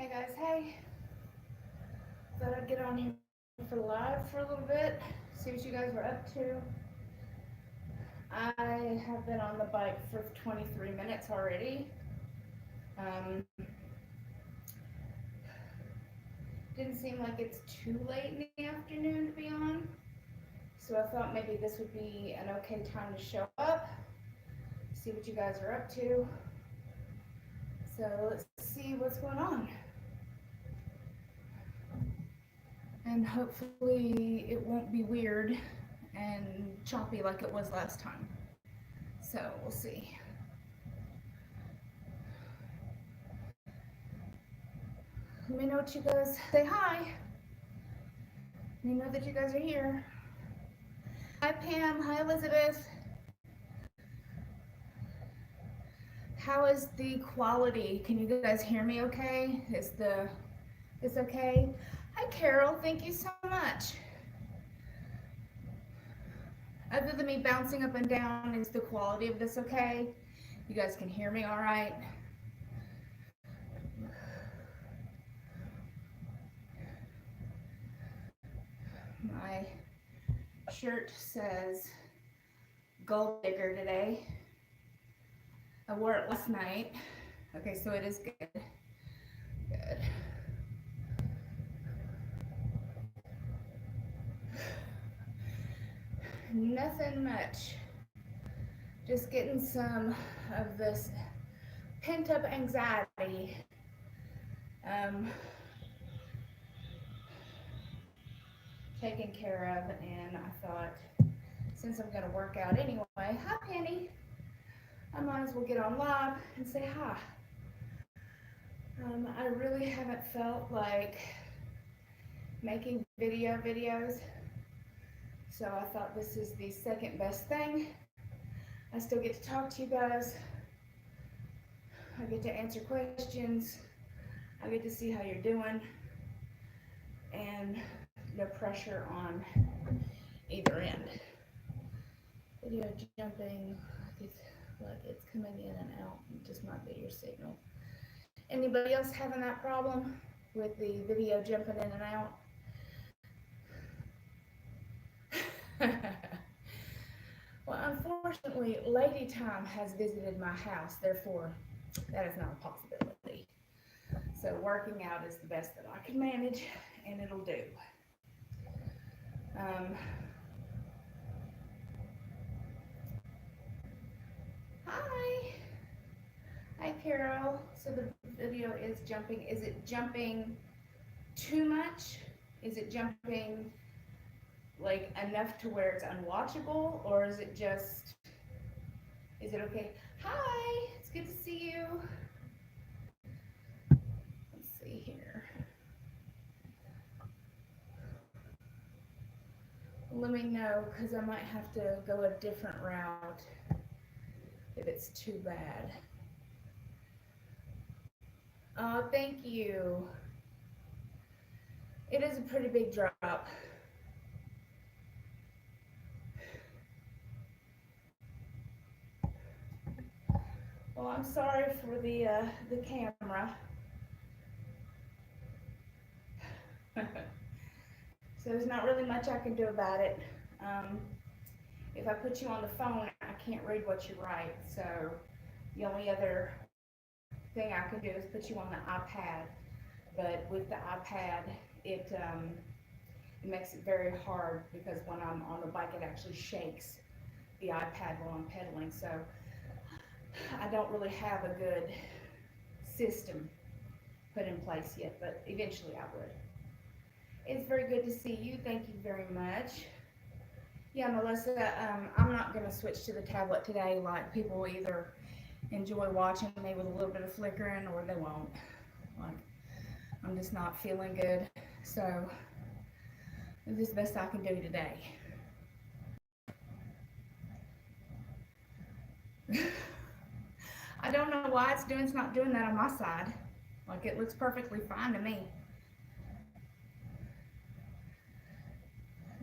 Hey guys, hey. Thought I'd get on here for live for a little bit, see what you guys were up to. I have been on the bike for 23 minutes already. Didn't seem like it's too late in the afternoon to be on, so I thought maybe this would be an okay time to show up, see what you guys are up to. So let's see what's going on. And hopefully it won't be weird and choppy like it was last time. So we'll see. Let me know what you guys say. Hi. Let me know that you guys are here. Hi Pam. Hi Elizabeth. How is the quality? Can you guys hear me okay? Is this okay? Hi Carol. Thank you so much. Other than me bouncing up and down, is the quality of this okay? You guys can hear me all right? My shirt says Gold Digger today. I wore it last night. Okay, so it is good. Good. Nothing much. Just getting some of this pent-up anxiety. Taken care of, and I thought, since I'm going to work out anyway, hi Penny, I might as well get on live and say hi. I really haven't felt like making videos, so I thought this is the second best thing. I still get to talk to you guys. I get to answer questions. I get to see how you're doing, and no pressure on either end. Video jumping, it's coming in and out. It just might be your signal. Anybody else having that problem with the video jumping in and out? Well, unfortunately, Lady Time has visited my house, therefore that is not a possibility. So working out is the best that I can manage, and it'll do. Hi. Hi, Carol. So the video is jumping. Is it jumping too much? Is it jumping like enough to where it's unwatchable, or is it just, is it okay? Hi, it's good to see you. Let's see here. Let me know, because I might have to go a different route if it's too bad. Oh, thank you. It is a pretty big drop. Well, I'm sorry for the camera. So there's not really much I can do about it. If I put you on the phone, I can't read what you write. So the only other thing I can do is put you on the iPad. But with the iPad, it makes it very hard, because when I'm on the bike, it actually shakes the iPad while I'm pedaling. So I don't really have a good system put in place yet, but eventually I would. It's very good to see you. Thank you very much. Yeah, Melissa, I'm not going to switch to the tablet today. Like, people either enjoy watching me with a little bit of flickering, or they won't. Like, I'm just not feeling good. So this is the best I can do today. I don't know why it's not doing that on my side. Like, it looks perfectly fine to me.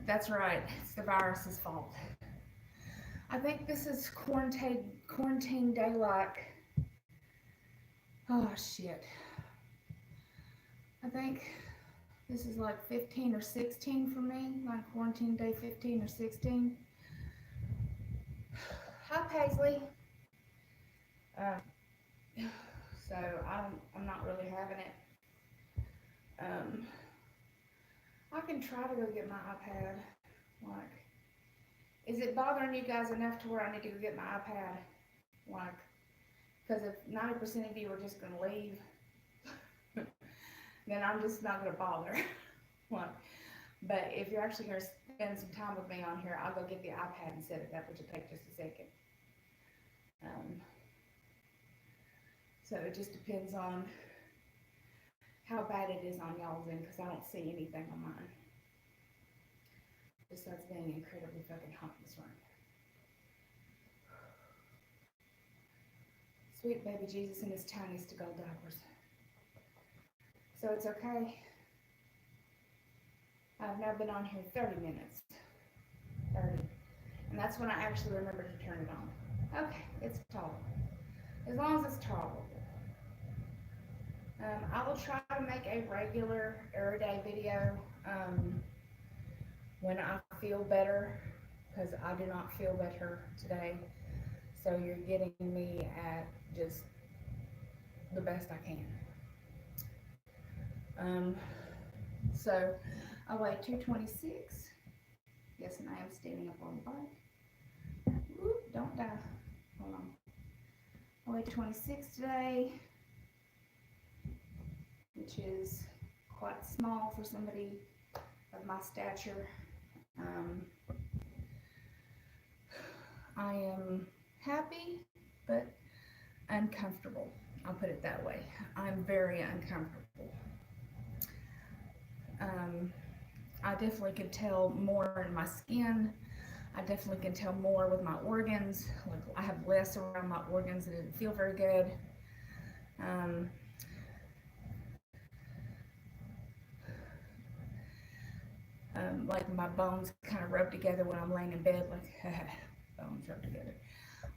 That's right, it's the virus's fault. I think this is quarantine day like, oh shit. I think this is like 15 or 16 for me, like quarantine day 15 or 16. Hi Paisley. Uh, so I'm not really having it. I can try to go get my iPad. Like, is it bothering you guys enough to where I need to go get my iPad? Like, because if 90% of you are just gonna leave, then I'm just not gonna bother. Like, but if you're actually gonna spend some time with me on here, I'll go get the iPad and set it up, which will take just a second. So it just depends on how bad it is on y'all's end, because I don't see anything on mine. Besides being incredibly fucking hot in this room. Sweet baby Jesus in his tiniest to gold diapers. So it's okay. I've now been on here 30 minutes. 30. And that's when I actually remembered to turn it on. Okay, it's tolerable. As long as it's tolerable. I will try to make a regular everyday video when I feel better, because I do not feel better today. So you're getting me at just the best I can. So I weigh 226. Yes, and I am standing up on the bike. Whoop, don't die. Hold on. I weigh 26 today, which is quite small for somebody of my stature. I am happy, but uncomfortable. I'll put it that way. I'm very uncomfortable. I definitely could tell more in my skin. I definitely can tell more with my organs. Like, I have less around my organs. It didn't feel very good. Like my bones kind of rub together when I'm laying in bed, like bones rub together.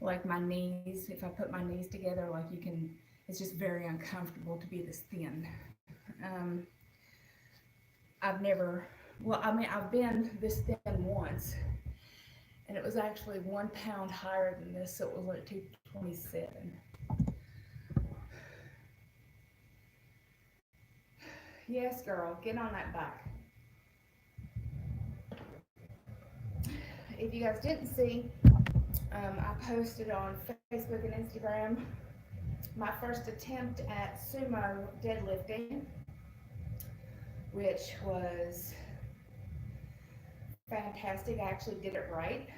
Like my knees, if I put my knees together, like you can, it's just very uncomfortable to be this thin. I've never, well, I mean, I've been this thin once, and it was actually 1 pound higher than this, so it was like 227. Yes, girl, get on that bike. If you guys didn't see, I posted on Facebook and Instagram my first attempt at sumo deadlifting, which was fantastic. I actually did it right.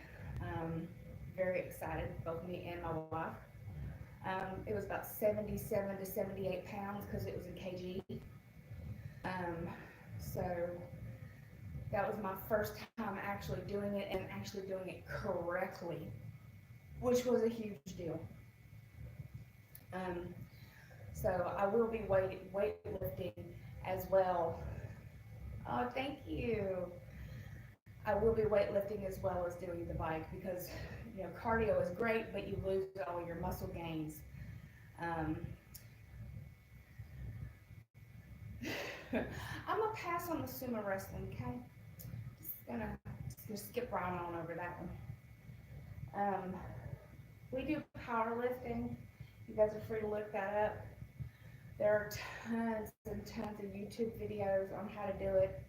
Very excited, both me and my wife. It was about 77 to 78 pounds because it was in kg. So that was my first time actually doing it, and actually doing it correctly, which was a huge deal. So I will be weightlifting as well. Oh, thank you. I will be weightlifting as well as doing the bike, because, you know, cardio is great, but you lose all your muscle gains. I'm gonna pass on the sumo wrestling, okay? Just skip right on over that one. We do powerlifting. You guys are free to look that up. There are tons and tons of YouTube videos on how to do it.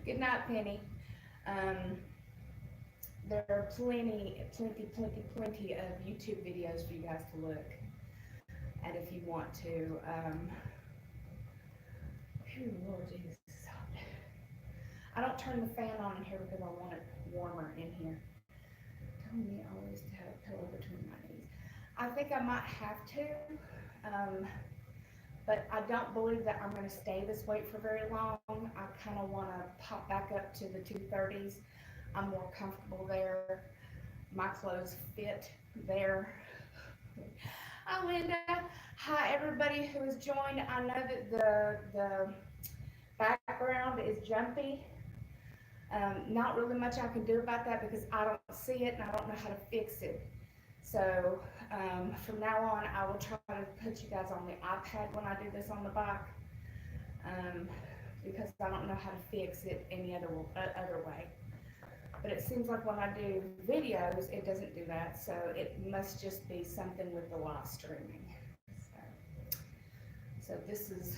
Good night, Penny. There are plenty of YouTube videos for you guys to look at if you want to. Lord Jesus. I don't turn the fan on in here because I want it warmer in here. Tell me always to have a pillow between my knees. I think I might have to, but I don't believe that I'm going to stay this weight for very long. I kind of want to pop back up to the 230s. I'm more comfortable there. My clothes fit there. Hi, Linda. Hi, everybody who has joined. I know that the background is jumpy. Not really much I can do about that because I don't see it and I don't know how to fix it. So From now on, I will try to put you guys on the iPad when I do this on the bike, because I don't know how to fix it any other way. But it seems like when I do videos, it doesn't do that, so it must just be something with the live streaming. So this is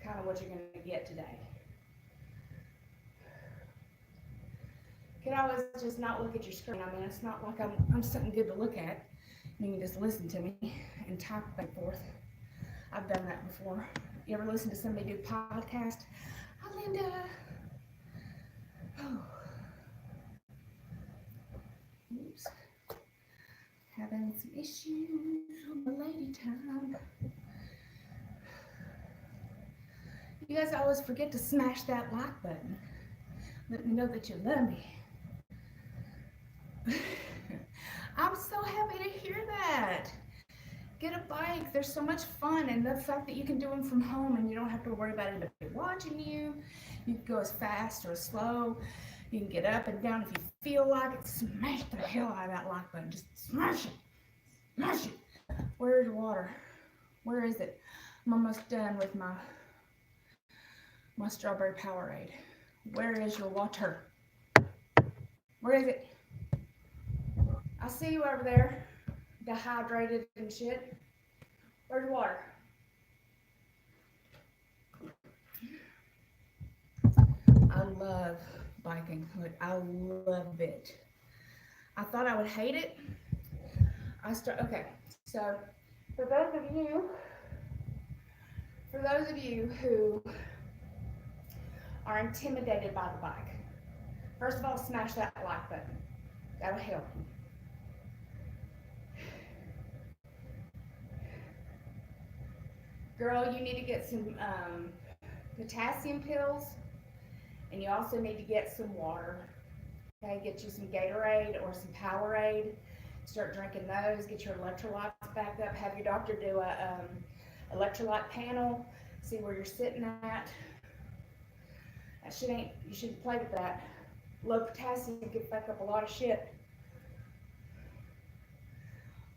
kind of what you're going to get today. You can always just not look at your screen. I mean, it's not like I'm something good to look at. You can just listen to me and type back and forth. I've done that before. You ever listen to somebody do podcast? Hi, Linda. Oh. Oops. Having some issues with my lady time. You guys always forget to smash that like button. Let me know that you love me. I'm so happy to hear that. Get a bike. They're so much fun, and the fact that you can do them from home and you don't have to worry about anybody watching you. You can go as fast or as slow. You can get up and down if you feel like it. Smash the hell out of that like button. Just smash it. Smash it. Where's your water? Where is it? I'm almost done with my strawberry Powerade. Where is your water? Where is it? I see you over there, dehydrated and shit. Where's your water? I love biking. I love it. I thought I would hate it. Okay, so for those of you who are intimidated by the bike, first of all, smash that like button. That'll help you. Girl, you need to get some potassium pills, and you also need to get some water. Okay, get you some Gatorade or some Powerade. Start drinking those. Get your electrolytes back up. Have your doctor do a electrolyte panel. See where you're sitting at. That shit ain't. You shouldn't play with that. Low potassium can back up a lot of shit.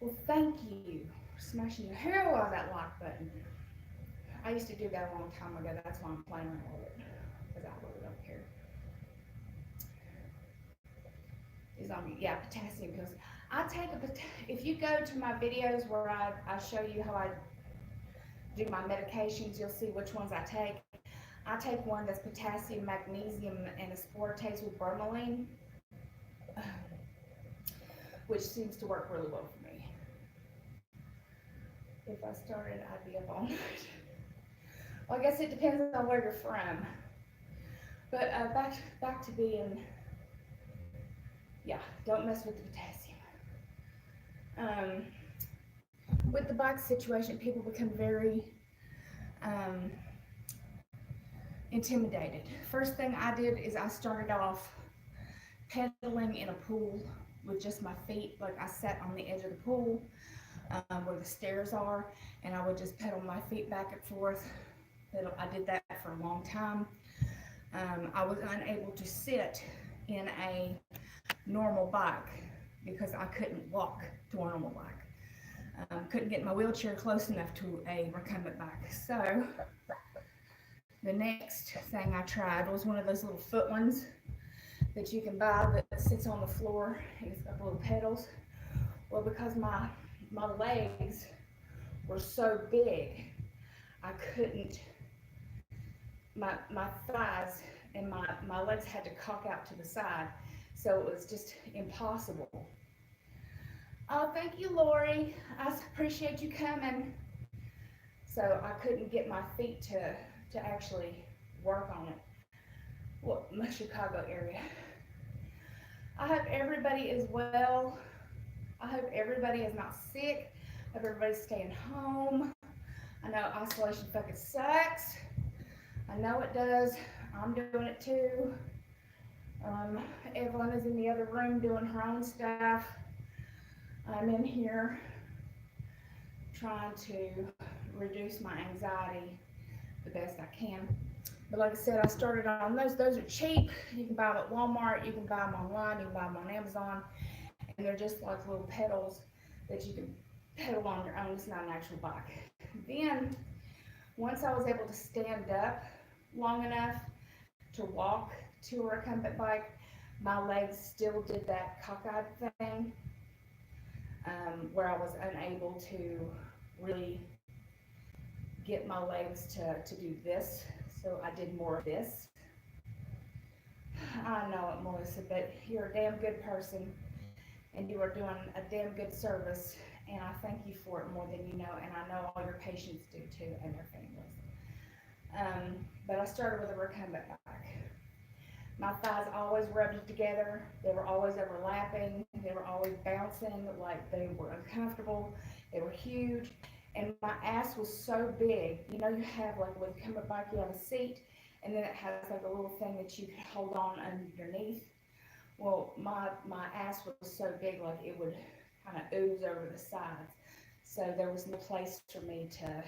Well, thank you for smashing the hell out of that like button. I used to do that a long time ago. That's why I'm playing around with it, because I really don't care. It's on me. Yeah, potassium pills. I take if you go to my videos where I show you how I do my medications, you'll see which ones I take. I take one that's potassium, magnesium, and aspartate with bromelain, which seems to work really well for me. If I started, I'd be up all night. Well, I guess it depends on where you're from. But back to being, yeah, don't mess with the potassium. With the bike situation, people become very intimidated. First thing I did is I started off pedaling in a pool with just my feet. Like I sat on the edge of the pool where the stairs are, and I would just pedal my feet back and forth. I did that for a long time. I was unable to sit in a normal bike because I couldn't walk to a normal bike. Couldn't get my wheelchair close enough to a recumbent bike. So the next thing I tried was one of those little foot ones that you can buy that sits on the floor and it's got little pedals. Well, because my legs were so big, I couldn't, my thighs and my legs had to cock out to the side, so it was just impossible. Oh, thank you, Lori. I appreciate you coming. So I couldn't get my feet to actually work on it. Well, my Chicago area. I hope everybody is well. I hope everybody is not sick. I hope everybody's staying home. I know isolation fucking sucks. I know it does. I'm doing it too. Evelyn is in the other room doing her own stuff. I'm in here trying to reduce my anxiety the best I can. But like I said, I started on those. Those are cheap. You can buy them at Walmart. You can buy them online. You can buy them on Amazon. And they're just like little pedals that you can pedal on your own. It's not an actual bike. Then, once I was able to stand up long enough to walk to a recumbent bike, my legs still did that cockeyed thing, where I was unable to really get my legs to do this. So I did more of this. I know it, Melissa, but you're a damn good person, and you are doing a damn good service, and I thank you for it more than you know, and I know all your patients do too, and their families. But I started with a recumbent bike. My thighs always rubbed together. They were always overlapping. They were always bouncing like they were uncomfortable. They were huge. And my ass was so big. You know, you have like with a recumbent bike, you have a seat, and then it has like a little thing that you can hold on underneath. Well, my ass was so big, like it would kind of ooze over the sides. So there was no place for me to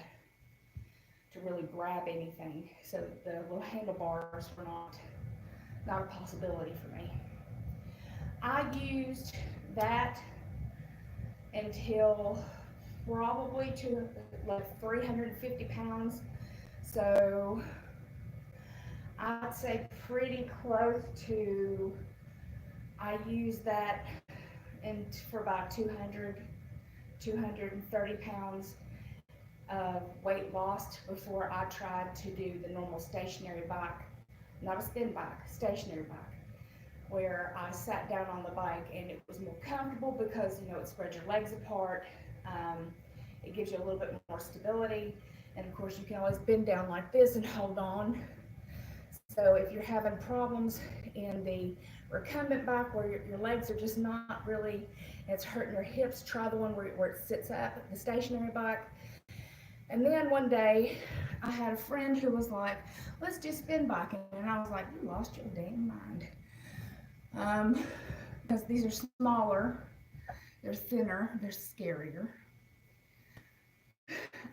really grab anything. So the little handlebars were not a possibility for me. I used that until probably to like 350 pounds. So I'd say pretty close to, I used that for about 230 pounds of weight lost before I tried to do the normal stationary bike. Not a spin bike, stationary bike, where I sat down on the bike and it was more comfortable because, you know, it spreads your legs apart. It gives you a little bit more stability. And of course, you can always bend down like this and hold on. So if you're having problems in the recumbent bike where your legs are just not really, it's hurting your hips, try the one where it sits up, the stationary bike. And then one day, I had a friend who was like, let's do spin biking. And I was like, you lost your damn mind. Because these are smaller, they're thinner, they're scarier.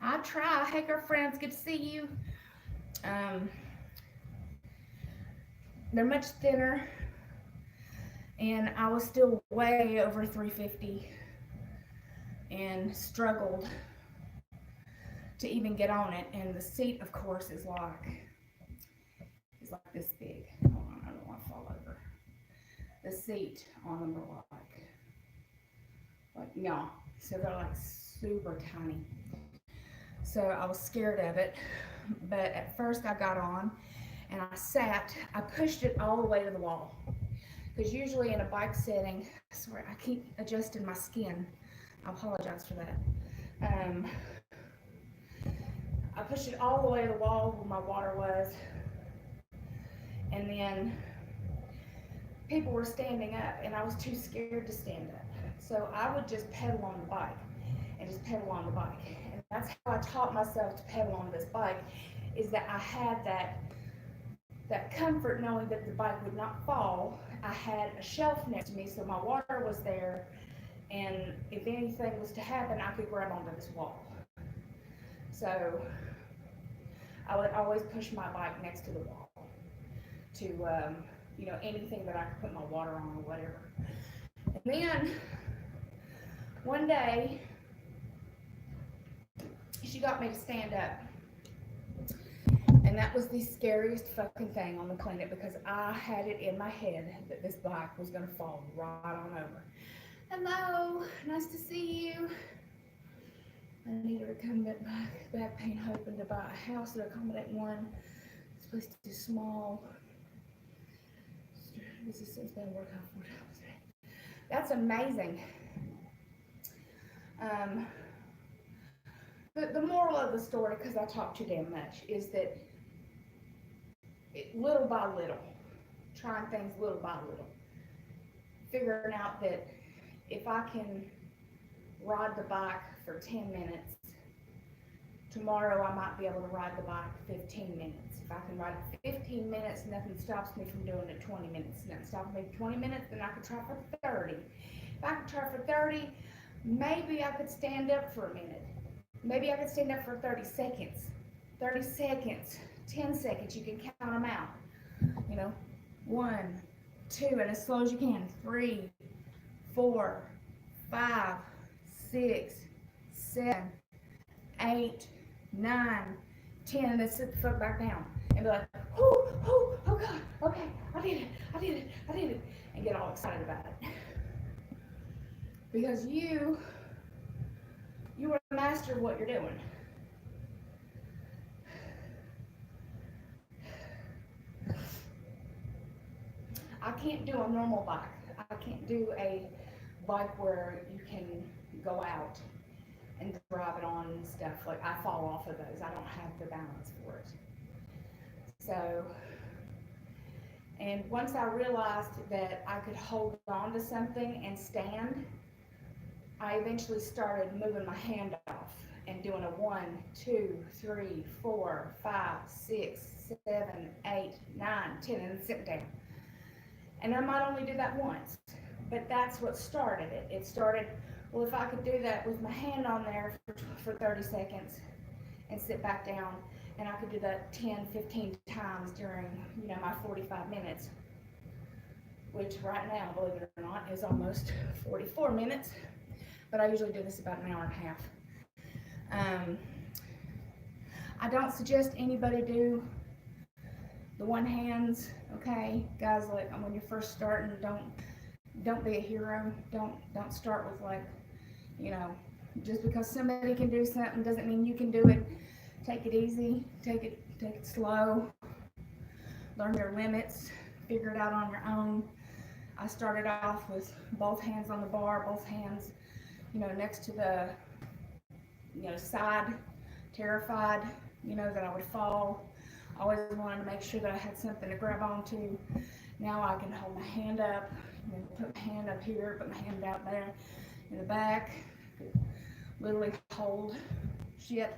I try. Hey, girlfriends, good to see you. They're much thinner, and I was still way over 350 and struggled to even get on it. And the seat, of course, is like this big. Hold on, I don't want to fall over. The seat on them are like yeah, so they're like super tiny. So I was scared of it, but at first I got on and I sat. I pushed it all the way to the wall, because usually in a bike setting, sorry, I keep adjusting my skin. I apologize for that. I pushed it all the way to the wall where my water was, and then people were standing up and I was too scared to stand up. So I would just pedal on the bike and just pedal on the bike. And that's how I taught myself to pedal on this bike, is that I had that comfort knowing that the bike would not fall. I had a shelf next to me, so my water was there, and if anything was to happen, I could grab onto this wall. So I would always push my bike next to the wall to, you know, anything that I could put my water on or whatever. And then one day, she got me to stand up. And that was the scariest fucking thing on the planet, because I had it in my head that this bike was going to fall right on over. Hello, nice to see you. I need a recumbent back pain, hoping to buy a house to accommodate one. This place is too small. This is since been working on 4 hours. That's amazing. The moral of the story, because I talk too damn much, is that little by little, trying things little by little, figuring out that if I can ride the bike for 10 minutes, tomorrow I might be able to ride the bike 15 minutes. If I can ride it 15 minutes, nothing stops me from doing it 20 minutes. Nothing stops me 20 minutes, then I could try for 30. If I could try for 30, maybe I could stand up for a minute. Maybe I could stand up for 30 seconds. 30 seconds, 10 seconds, you can count them out. You know, 1, 2, and as slow as you can. 3, 4, 5, 6, 7, 8, 9, 10, and then sit the foot back down and be like, oh, oh, oh God, okay, I did it, I did it, I did it, and get all excited about it. Because you are a master of what you're doing. I can't do a normal bike. I can't do a bike where you can go out and drive it on and stuff. Like, I fall off of those. I don't have the balance for it. So, and once I realized that I could hold on to something and stand, I eventually started moving my hand off and doing a 1, 2, 3, 4, 5, 6, 7, 8, 9, 10, and then sit down. And I might only do that once, but that's what started it. It started, well, if I could do that with my hand on there for 30 seconds and sit back down, and I could do that 10, 15 times during, my 45 minutes, which right now, believe it or not, is almost 44 minutes, but I usually do this about an hour and a half. I don't suggest anybody do the one hands, okay? Guys, like, when you're first starting, don't be a hero. Don't start with, like, just because somebody can do something doesn't mean you can do it. Take it easy, take it slow, learn your limits, figure it out on your own. I started off with both hands on the bar, both hands, next to the, side, terrified, that I would fall. Always wanted to make sure that I had something to grab onto. Now I can hold my hand up, put my hand up here, put my hand out there in the back, literally hold shit.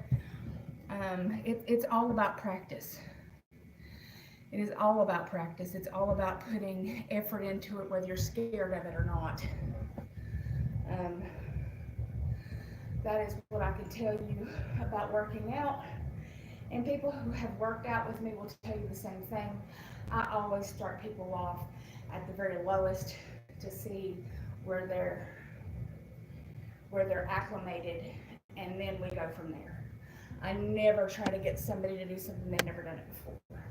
It's all about practice. It is all about practice. It's all about putting effort into it, whether you're scared of it or not. That is what I can tell you about working out. And people who have worked out with me will tell you the same thing. I always start people off at the very lowest to see where they're acclimated, and then we go from there. I never try to get somebody to do something they've never done it before.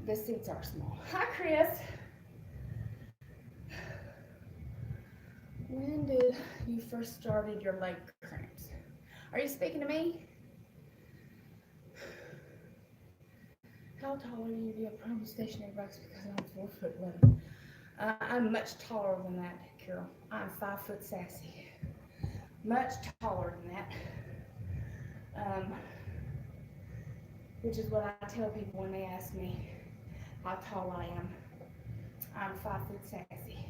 The seats are small. Hi, Chris. When did you first started your leg cramps? Are you speaking to me? How tall are you? Do you have problem stationary bikes? Because I'm 4'11". I'm much taller than that, Carol. I'm 5 foot sassy. Much taller than that. Which is what I tell people when they ask me how tall I am. I'm 5 foot sassy.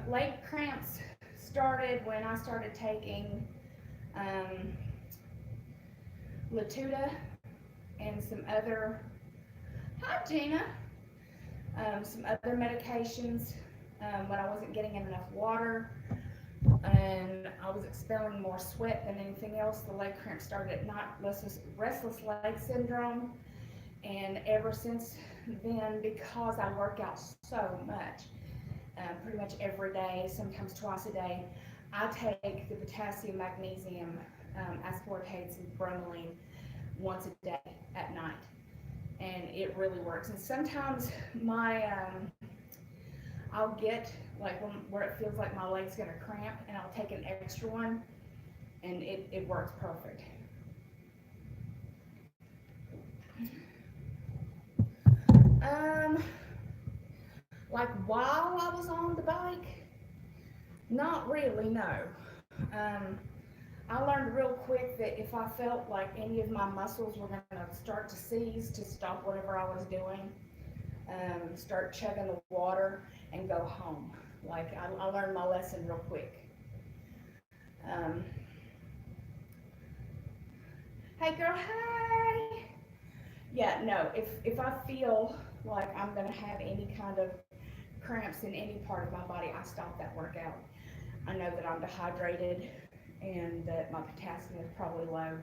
Leg cramps started when I started taking Latuda and some other, hi Gina, some other medications when I wasn't getting enough water and I was expelling more sweat than anything else. The leg cramps started at night, restless leg syndrome, and ever since then, because I work out so much, pretty much every day, sometimes twice a day, I take the potassium, magnesium, aspartates, and bromelain once a day at night, and it really works. And sometimes I'll get like where it feels like my leg's gonna cramp, and I'll take an extra one, and it works perfect. Like while I was on the bike, not really, no. I learned real quick that if I felt like any of my muscles were gonna start to seize, to stop whatever I was doing, start chugging the water and go home. Like I learned my lesson real quick. Hey girl, hey! Yeah, no, if I feel like I'm gonna have any kind of cramps in any part of my body, I stop that workout. I know that I'm dehydrated and that my potassium is probably low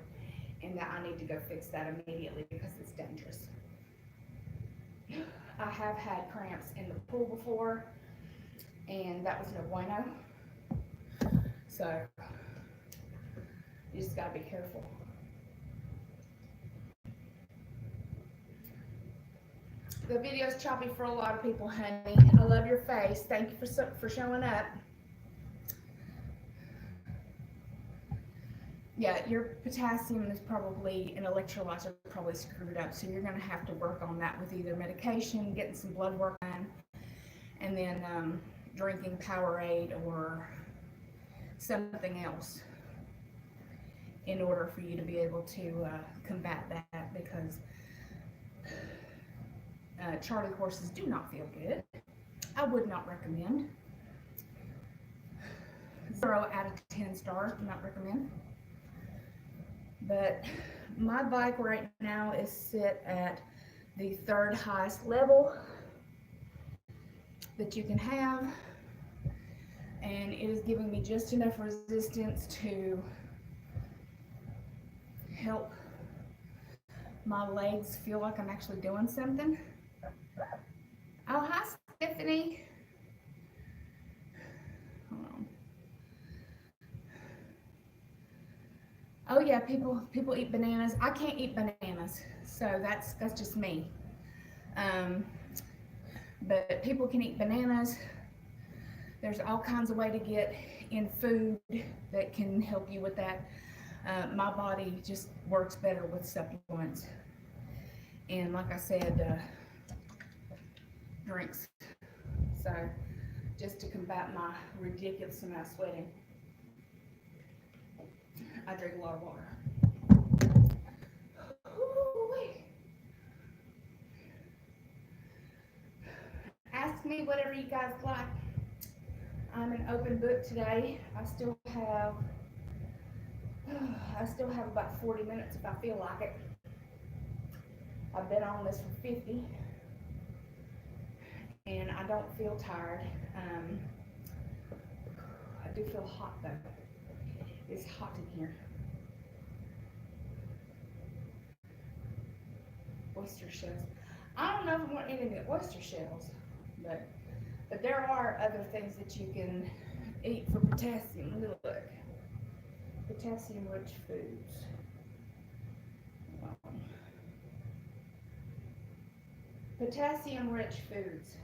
and that I need to go fix that immediately because it's dangerous. I have had cramps in the pool before, and that was no bueno. So you just gotta be careful. The video's choppy for a lot of people, honey. I love your face. Thank you for showing up. Yeah, your potassium is probably, and electrolytes are probably screwed up, so you're going to have to work on that with either medication, getting some blood work done, and then drinking Powerade or something else in order for you to be able to combat that, because Charlie horses do not feel good. I would not recommend. 0 out of 10 stars, do not recommend. But my bike right now is set at the 3rd highest level that you can have, and it is giving me just enough resistance to help my legs feel like I'm actually doing something. Oh, hi, Stephanie. Hold on. Oh yeah, people eat bananas. I can't eat bananas, so that's just me. But people can eat bananas. There's all kinds of ways to get in food that can help you with that. My body just works better with supplements, and like I said, drinks. So just to combat my ridiculous amount of sweating, I drink a lot of water. Ask me whatever you guys like. I'm an open book today. I still have about 40 minutes if I feel like it. I've been on this for 50, and I don't feel tired. I do feel hot though. It's hot in here. Oyster shells. I don't know if I want any of the oyster shells, but there are other things that you can eat for potassium. Look, potassium-rich foods. Potassium-rich foods.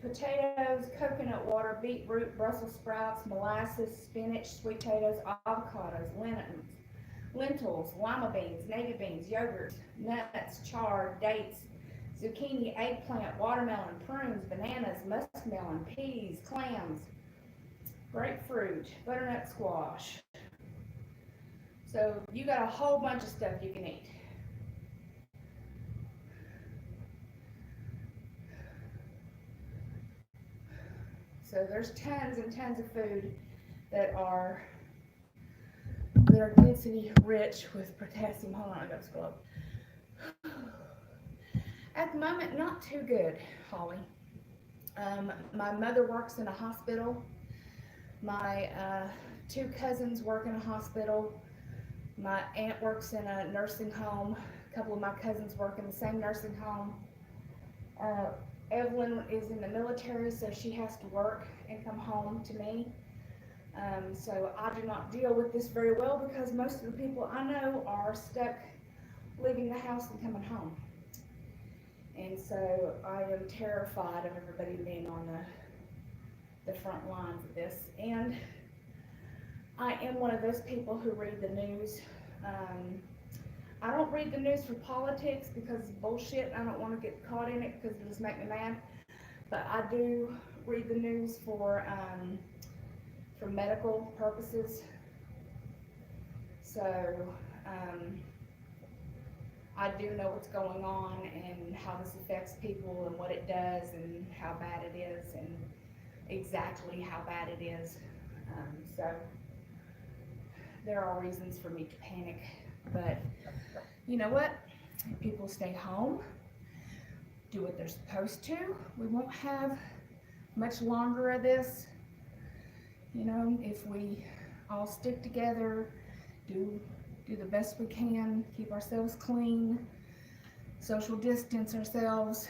Potatoes, coconut water, beetroot, Brussels sprouts, molasses, spinach, sweet potatoes, avocados, lentils, lima beans, navy beans, yogurt, nuts, chard, dates, zucchini, eggplant, watermelon, prunes, bananas, muskmelon, peas, clams, grapefruit, butternut squash. So you got a whole bunch of stuff you can eat. So there's tons and tons of food that are density rich with potassium. Hold on, I gotta scroll up. At the moment, not too good, Holly. My mother works in a hospital. My 2 cousins work in a hospital. My aunt works in a nursing home. A couple of my cousins work in the same nursing home. Evelyn is in the military, so she has to work and come home to me. So I do not deal with this very well because most of the people I know are stuck leaving the house and coming home. And so I am terrified of everybody being on the front lines of this. And I am one of those people who read the news. I don't read the news for politics because it's bullshit. I don't want to get caught in it because it'll just make me mad. But I do read the news for medical purposes. So I do know what's going on and how this affects people and what it does and how bad it is and exactly how bad it is. So there are reasons for me to panic, but you know what? If people stay home, do what they're supposed to, we won't have much longer of this. You know, if we all stick together, do the best we can, keep ourselves clean, social distance ourselves.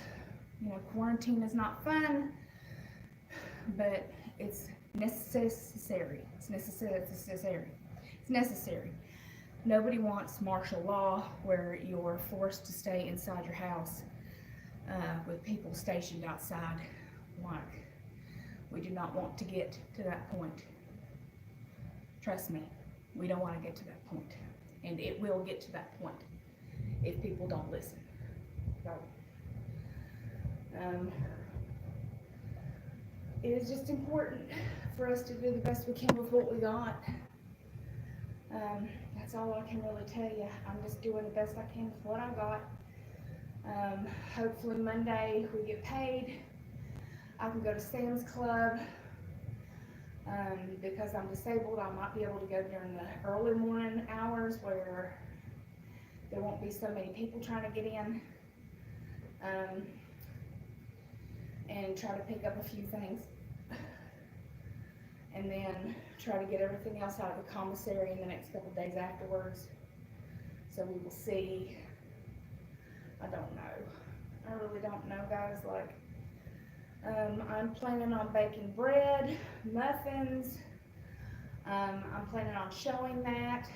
You know, quarantine is not fun, but it's necessary. It's necessary. It's necessary. Nobody wants martial law where you're forced to stay inside your house with people stationed outside. Like, we do not want to get to that point. Trust me, we don't want to get to that point. And it will get to that point if people don't listen. So, it is just important for us to do the best we can with what we got. That's all I can really tell you. I'm just doing the best I can with what I got. Hopefully Monday we get paid. I can go to Sam's Club. Because I'm disabled, I might be able to go during the early morning hours where there won't be so many people trying to get in. And try to pick up a few things. And then try to get everything else out of the commissary in the next couple days afterwards. So we will see. I don't know. I really don't know, guys. Like, I'm planning on baking bread, muffins. I'm planning on showing that.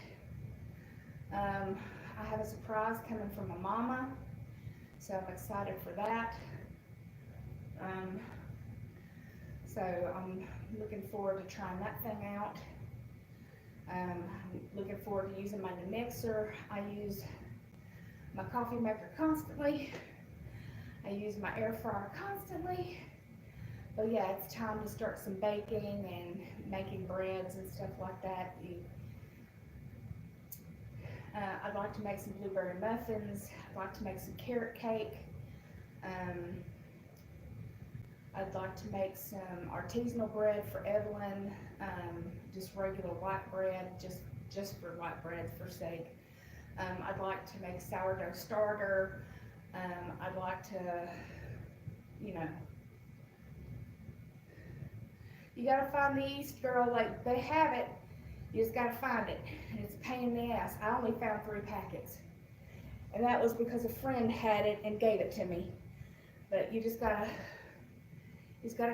I have a surprise coming from my mama, so I'm excited for that. So I'm looking forward to trying that thing out. I'm looking forward to using my new mixer. I use my coffee maker constantly. I use my air fryer constantly. But yeah, it's time to start some baking and making breads and stuff like that. I'd like to make some blueberry muffins. I'd like to make some carrot cake. I'd like to make some artisanal bread for Evelyn, just regular white bread, just for white bread's for sake. I'd like to make sourdough starter. I'd like to, you know, you gotta find the yeast, girl. Like, they have it, you just gotta find it, and it's a pain in the ass. I only found 3 packets, and that was because a friend had it and gave it to me. But you just gotta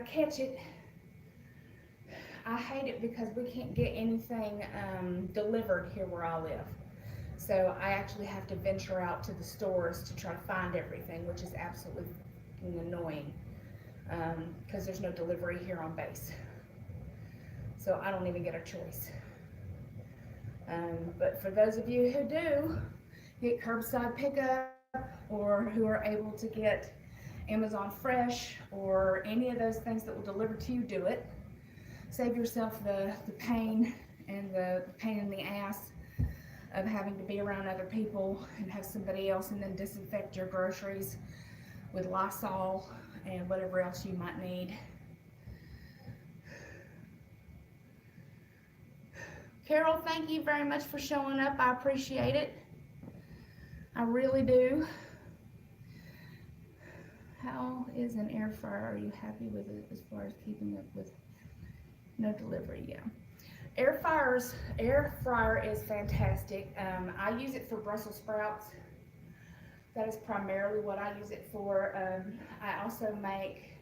catch it. I hate it because we can't get anything delivered here where I live. So I actually have to venture out to the stores to try to find everything, which is absolutely annoying because there's no delivery here on base. So I don't even get a choice. But for those of you who do get curbside pickup or who are able to get Amazon Fresh or any of those things that will deliver to you, do it. Save yourself the pain and the pain in the ass of having to be around other people and have somebody else and then disinfect your groceries with Lysol and whatever else you might need. Carol, thank you very much for showing up. I appreciate it. I really do. How is an air fryer? Are you happy with it as far as keeping up with no delivery? Yeah. Air fryer is fantastic. I use it for Brussels sprouts. That is primarily what I use it for. I also make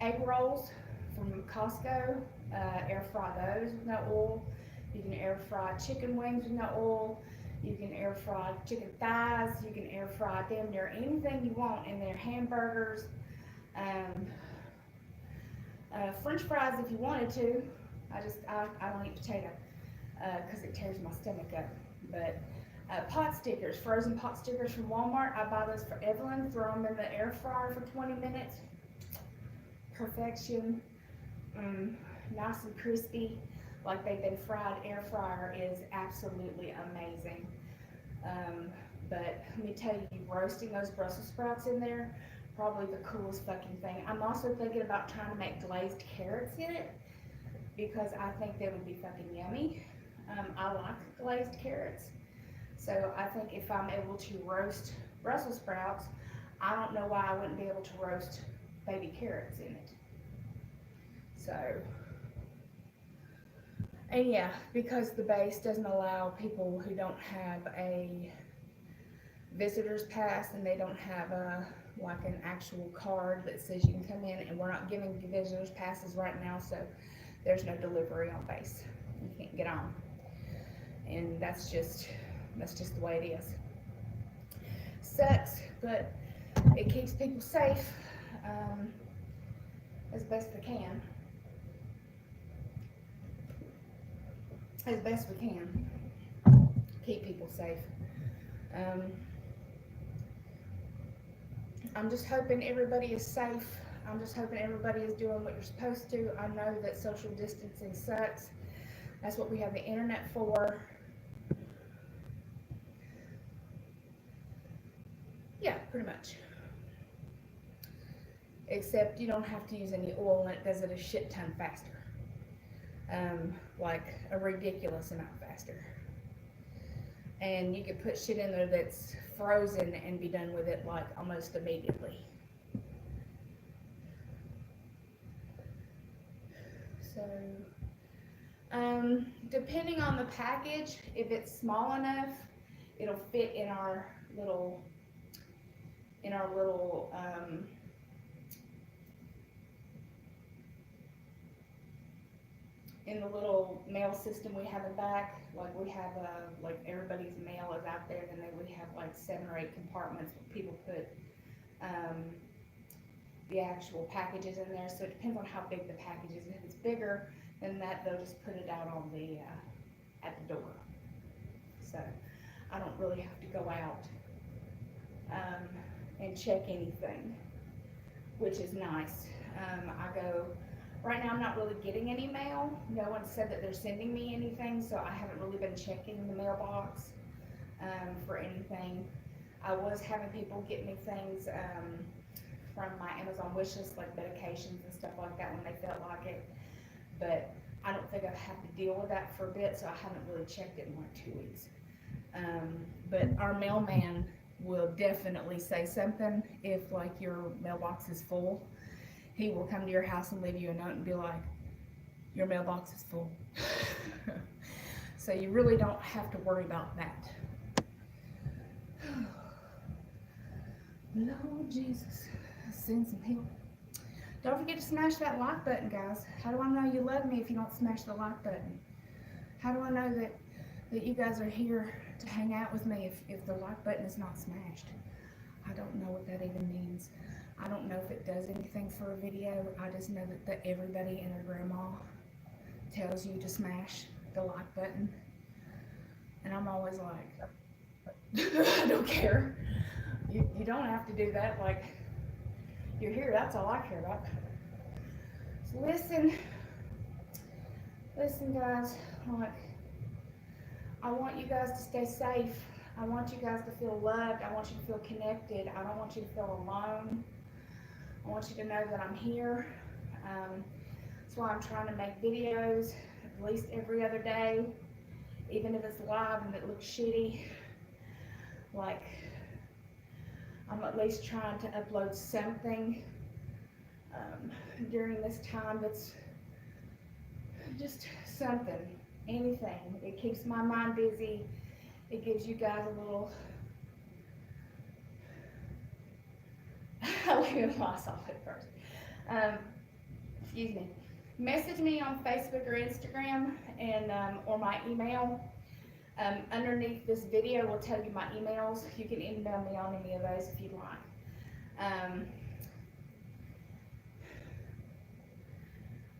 egg rolls from Costco. Air fry those with no oil. You can air fry chicken wings with no oil. You can air fry chicken thighs. You can air fry damn near anything you want in there. Hamburgers, French fries if you wanted to. I don't eat potato because it tears my stomach up. But pot stickers, frozen pot stickers from Walmart. I buy those for Evelyn. Throw them in the air fryer for 20 minutes. Perfection. Nice and crispy, like they've been fried. Air fryer is absolutely amazing. But let me tell you, roasting those Brussels sprouts in there, probably the coolest fucking thing. I'm also thinking about trying to make glazed carrots in it because I think they would be fucking yummy. I like glazed carrots, so I think if I'm able to roast Brussels sprouts, I don't know why I wouldn't be able to roast baby carrots in it. So, and yeah, because the base doesn't allow people who don't have a visitor's pass and they don't have a like an actual card that says you can come in, and we're not giving visitors passes right now, so there's no delivery on base. You can't get on. And that's just the way it is. Sucks, but it keeps people safe as best we can. As best we can. Keep people safe. I'm just hoping everybody is safe. I'm just hoping everybody is doing what you're supposed to. I know that social distancing sucks. That's what we have the internet for. Yeah, pretty much. Except you don't have to use any oil, and it does it a shit ton faster. Like a ridiculous amount faster. And you could put shit in there that's frozen and be done with it like almost immediately. So, depending on the package, if it's small enough, it'll fit in our little in the little mail system we have in back. Like we have like everybody's mail is out there, and then we have like 7 or 8 compartments where people put the actual packages in there. So it depends on how big the package is. If it's bigger than that, they'll just put it out on the at the door. So I don't really have to go out and check anything, which is nice. Right now I'm not really getting any mail. No one said that they're sending me anything, so I haven't really been checking the mailbox for anything. I was having people get me things from my Amazon wish list, like medications and stuff like that when they felt like it, but I don't think I've had to deal with that for a bit, so I haven't really checked it in like 2 weeks. But our mailman will definitely say something if like your mailbox is full. He will come to your house and leave you a note and be like, your mailbox is full. So you really don't have to worry about that. Lord Jesus, send some help. Don't forget to smash that like button, guys. How do I know you love me if you don't smash the like button? How do I know that you guys are here to hang out with me if the like button is not smashed? I don't know what that even means. I don't know if it does anything for a video. I just know that everybody and their grandma tells you to smash the like button. And I'm always like, I don't care. You don't have to do that. Like, you're here, that's all I care about. So listen guys, like, I want you guys to stay safe. I want you guys to feel loved. I want you to feel connected. I don't want you to feel alone. I want you to know that I'm here. That's why I'm trying to make videos at least every other day, even if it's live and it looks shitty. Like, I'm at least trying to upload something during this time that's just something, anything. It keeps my mind busy. It gives you guys a little, I'll leave lost off at first. Excuse me. Message me on Facebook or Instagram, and or my email. Underneath this video will tell you my emails. You can email me on any of those if you'd like.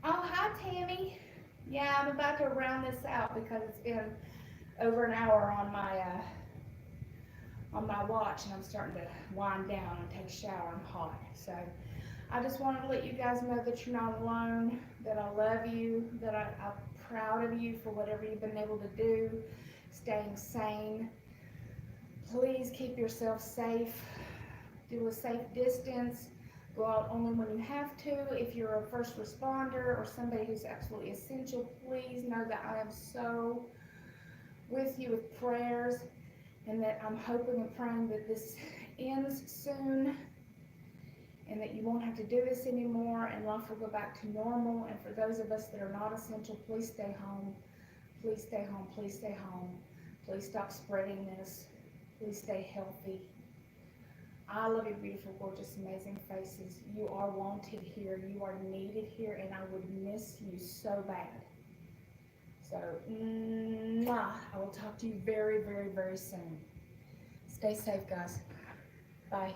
Oh, hi Tammy. Yeah, I'm about to round this out because it's been over an hour on my watch, and I'm starting to wind down and take a shower. I'm hot. So I just wanted to let you guys know that you're not alone, that I love you, that I'm proud of you for whatever you've been able to do, staying sane. Please keep yourself safe. Do a safe distance. Go out only when you have to. If you're a first responder or somebody who's absolutely essential, please know that I am so with you with prayers, and that I'm hoping and praying that this ends soon, and that you won't have to do this anymore, and life will go back to normal. And for those of us that are not essential, please stay home. Please stay home. Please stay home. Please stop spreading this. Please stay healthy. I love your beautiful, gorgeous, amazing faces. You are wanted here. You are needed here, and I would miss you so bad. So, mwah, I will talk to you very, very, very soon. Stay safe, guys. Bye.